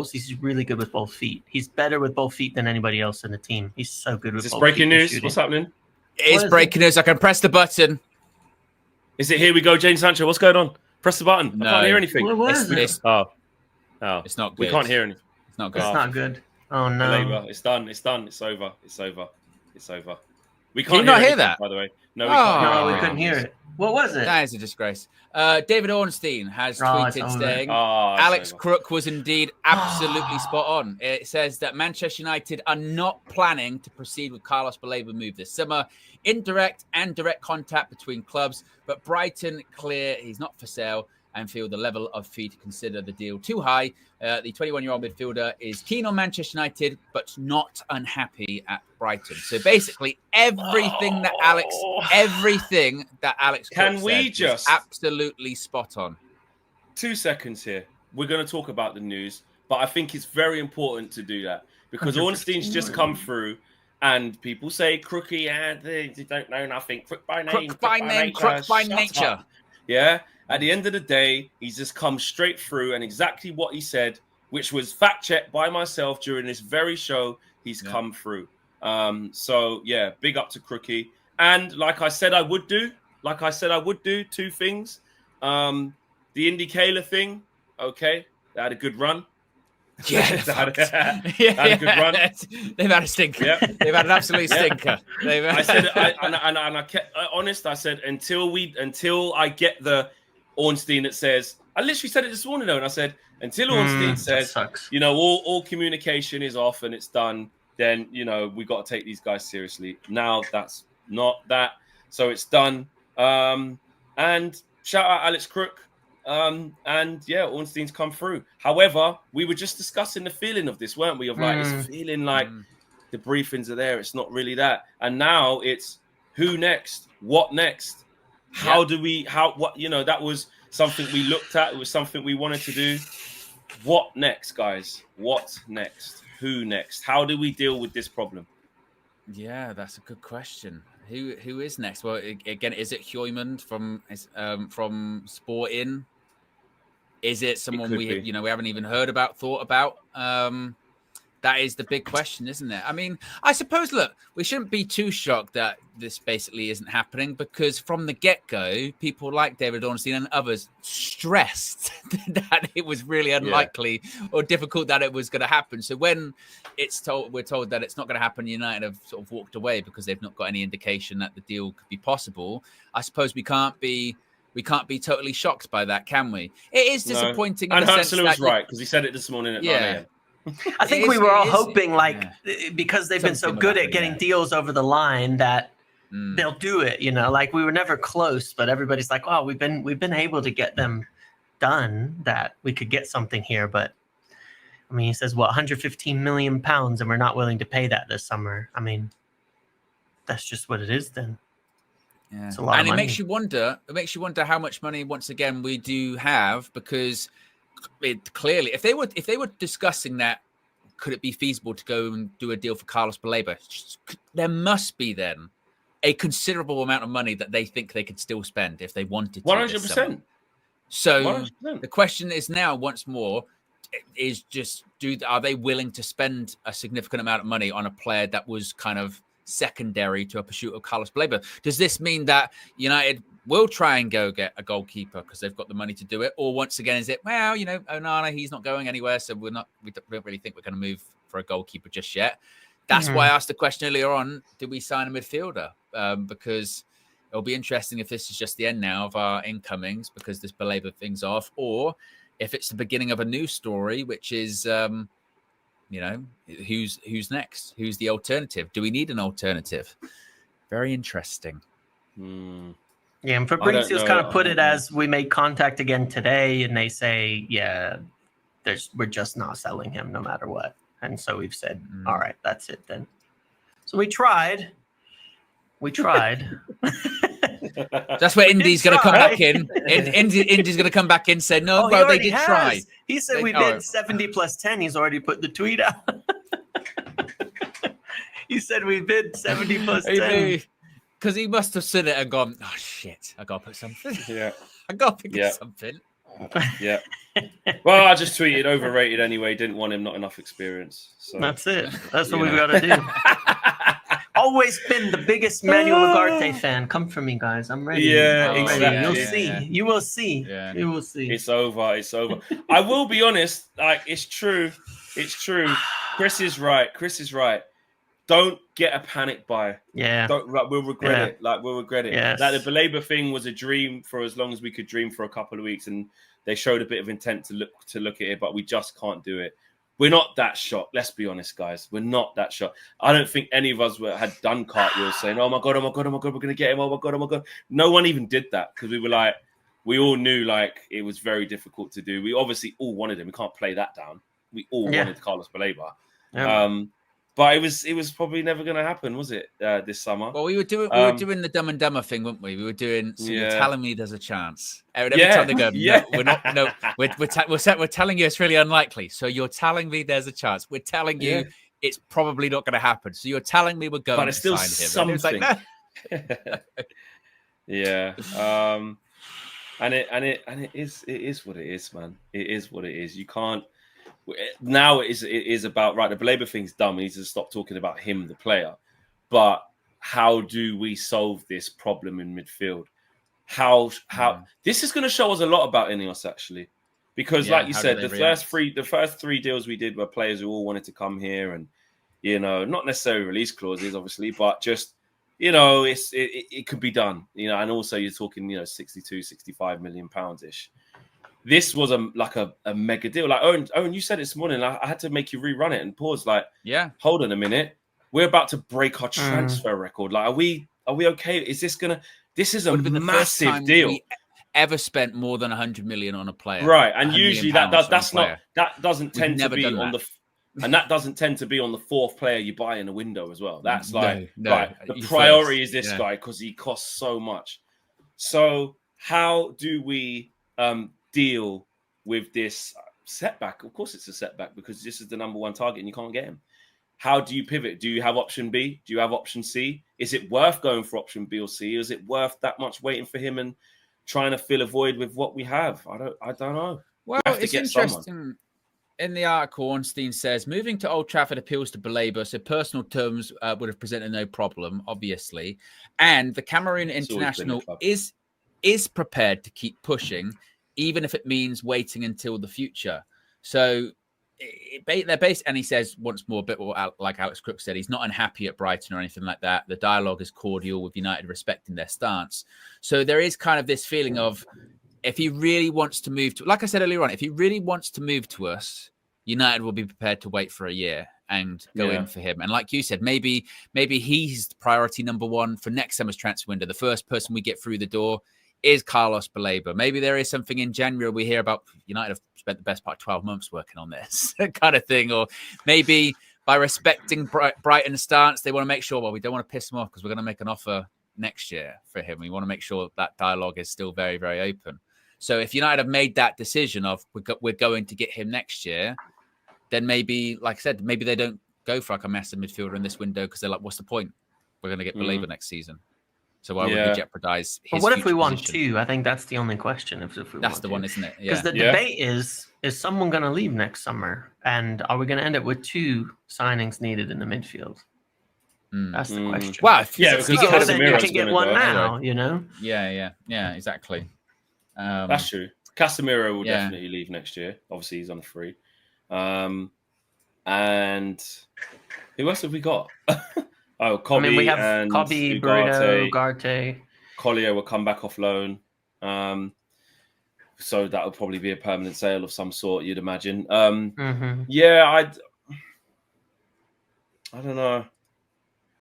He's really good with both feet. He's better with both feet than anybody else in the team. He's so good with both feet. Is this breaking news? What's happening? It is breaking news. I can press the button. Is it here we go, Jane Sancho? What's going on? Press the button. No. I can't hear anything. It's not good. We can't hear anything. It's not good. It's not good. Oh no. Baleba. It's done. It's done. It's over. It's over. It's over. We can't Can you not hear anything, that? By the way. No, we can't hear No, we couldn't hear it. What was it? That is a disgrace. David Ornstein has tweeted saying Alex Crook was indeed absolutely spot on. It says that Manchester United are not planning to proceed with Carlos Baleba move this summer. Indirect and direct contact between clubs, but Brighton clear he's not for sale and feel the level of fee to consider the deal too high. The 21-year-old midfielder is keen on Manchester United, but not unhappy at Brighton. So basically, everything that Alex can we just absolutely spot on. 2 seconds here. We're going to talk about the news, but I think it's very important to do that because Ornstein's just come through. And people say crooky, they don't know nothing. Crook by name, crook by nature. Yeah. At the end of the day, he's just come straight through and exactly what he said, which was fact checked by myself during this very show. He's come through. So yeah, big up to Crookie. And like I said, I would do 2 things. The Indicator thing. Okay. They had a good run. Yeah, they had a good run. They've had a stinker. Yep. They've had an absolute stinker. I said, I kept honest. I said until I get the Ornstein that says, I literally said it this morning though, and I said until Ornstein says, all communication is off and it's done, then we got to take these guys seriously. Now that's not that, so it's done. And shout out Alex Crook. Ornstein's come through. However, we were just discussing the feeling of this, weren't we? Of like, it's feeling like the briefings are there. It's not really that. And now it's who next? What next? That was something we looked at. It was something we wanted to do. What next, guys? What next? Who next? How do we deal with this problem? Yeah, that's a good question. Who is next? Well, again, is it Huymond from Sporting? Is it someone we haven't even thought about? That is the big question, isn't it? I mean, I suppose, look, we shouldn't be too shocked that this basically isn't happening because from the get-go, people like David Ornstein and others stressed that it was really unlikely or difficult that it was going to happen. So when we're told that it's not going to happen, United have sort of walked away because they've not got any indication that the deal could be possible. I suppose we can't be totally shocked by that, can we? It is disappointing. And Huxley was right because he said it this morning at 9 a.m. I think we were all hoping, because they've been so good at getting deals over the line that they'll do it. Like we were never close, but everybody's like, "Oh, we've been able to get them done. That we could get something here." But I mean, he says, "What, 115 million pounds," and we're not willing to pay that this summer. I mean, that's just what it is then. Yeah, it's a lot of money. It makes you wonder how much money once again we do have because. Clearly, if they were discussing that, could it be feasible to go and do a deal for Carlos Baleba? There must be then a considerable amount of money that they think they could still spend if they wanted to. 100%. So 100%. The question is now, once more, is just are they willing to spend a significant amount of money on a player that was kind of secondary to a pursuit of Carlos Baleba? Does this mean that United will try and go get a goalkeeper because they've got the money to do it? Or once again, is it, Onana, he's not going anywhere, so we don't really think we're going to move for a goalkeeper just yet. That's why I asked the question earlier on, did we sign a midfielder? Because it'll be interesting if this is just the end now of our incomings because this Baleba thing's off, or if it's the beginning of a new story, which is, who's next? Who's the alternative? Do we need an alternative? Very interesting. Yeah, and Fabrizio's kind of put it as we made contact again today, and they say, we're just not selling him no matter what. And so we've said, all right, that's it then. So we tried. That's where Indy's going to come back in. Indy's going to come back in and say, no, bro, they did try. He said we bid 70 plus 10. He's already put the tweet out. He said we bid 70 plus 10. Because he must have seen it and gone, oh, shit, I got to put something. Yeah. I got to pick up something. Yeah. Well, I just tweeted overrated anyway. Didn't want him, not enough experience. So that's it. That's what we've got to do. Always been the biggest Manuel Ugarte fan. Come for me, guys. I'm ready. Yeah, I'm exactly. ready. You'll see. You will see. Yeah. You will see. It's over. It's over. I will be honest. Like, it's true. It's true. Chris is right. Don't get a panic buy. Yeah. We'll regret it. Like, we'll regret it. Yes. Like, the Baleba thing was a dream for as long as we could dream for a couple of weeks, and they showed a bit of intent to look at it, but we just can't do it. We're not that shocked. Let's be honest, guys. We're not that shocked. I don't think any of us had done cartwheels saying, "Oh my god, we're going to get him. Oh my god." No one even did that because we were like, we all knew like it was very difficult to do. We obviously all wanted him. We can't play that down. We all wanted Carlos Baleba. Yeah. But it was probably never going to happen, was it? This summer. Well, we were doing the Dumb and Dumber thing, weren't we? We were doing. So you're telling me there's a chance. Every time they go, no, we're not. No, we're telling you it's really unlikely. So you're telling me there's a chance. We're telling you it's probably not going to happen. So you're telling me we're going but it's to still sign him. something. Yeah. And it is what it is, man. It is what it is. You can't. Now it is about right. The Baleba thing's dumb. We need to stop talking about him, the player. But how do we solve this problem in midfield? How this is going to show us a lot about Ineos actually, because like you said, the first three deals we did were players who all wanted to come here, and not necessarily release clauses, obviously, but just it could be done. And also you're talking 62, 65 million pounds ish. This was a mega deal. Like Owen, you said it this morning. I had to make you rerun it and pause. Like, hold on a minute. We're about to break our transfer record. Like, are we okay? Is this gonna? This is a massive deal. We ever spent more than 100 million on a player, right? And usually that doesn't tend to be on the. And that doesn't tend to be on the fourth player you buy in a window as well. That's like right. The priority is this guy because he costs so much. So how do we deal with this setback? Of course it's a setback because this is the number one target and you can't get him. How do you pivot? Do you have option B? Do you have option C? Is it worth going for option B or C? Is it worth that much waiting for him and trying to fill a void with what we have? I don't know. Well, it's interesting. Someone. In the article, Ornstein says, moving to Old Trafford appeals to Baleba, so personal terms would have presented no problem, obviously. And the Cameroon international is prepared to keep pushing, even if it means waiting until the future. So they're based, and he says once more, a bit more like Alex Crook said, he's not unhappy at Brighton or anything like that. The dialogue is cordial with United respecting their stance. So there is kind of this feeling of, if he really wants to move to, like I said earlier on, if he really wants to move to us, United will be prepared to wait for a year and go in for him. And like you said, maybe he's priority number one for next summer's transfer window. The first person we get through the door is Carlos Baleba. Maybe there is something in January we hear about United have spent the best part of 12 months working on this kind of thing. Or maybe by respecting Brighton's stance, they want to make sure, well, we don't want to piss him off because we're going to make an offer next year for him. We want to make sure that dialogue is still very, very open. So if United have made that decision of we're going to get him next year, then maybe, like I said, maybe they don't go for like a massive midfielder in this window because they're like, what's the point? We're going to get Baleba next season. So why would we jeopardize his what if we want position? two? I think that's the only question. If we that's the one, isn't it? Because the debate is someone going to leave next summer? And are we going to end up with two signings needed in the midfield? That's the question. Well, because you can get one now, anyway. Yeah, exactly. That's true. Casemiro will definitely leave next year. Obviously, he's on free. And who else have we got? Kobe, we have and Kobe, Bruno, Ugarte. Collier will come back off loan. So that will probably be a permanent sale of some sort, you'd imagine. Yeah, I don't know.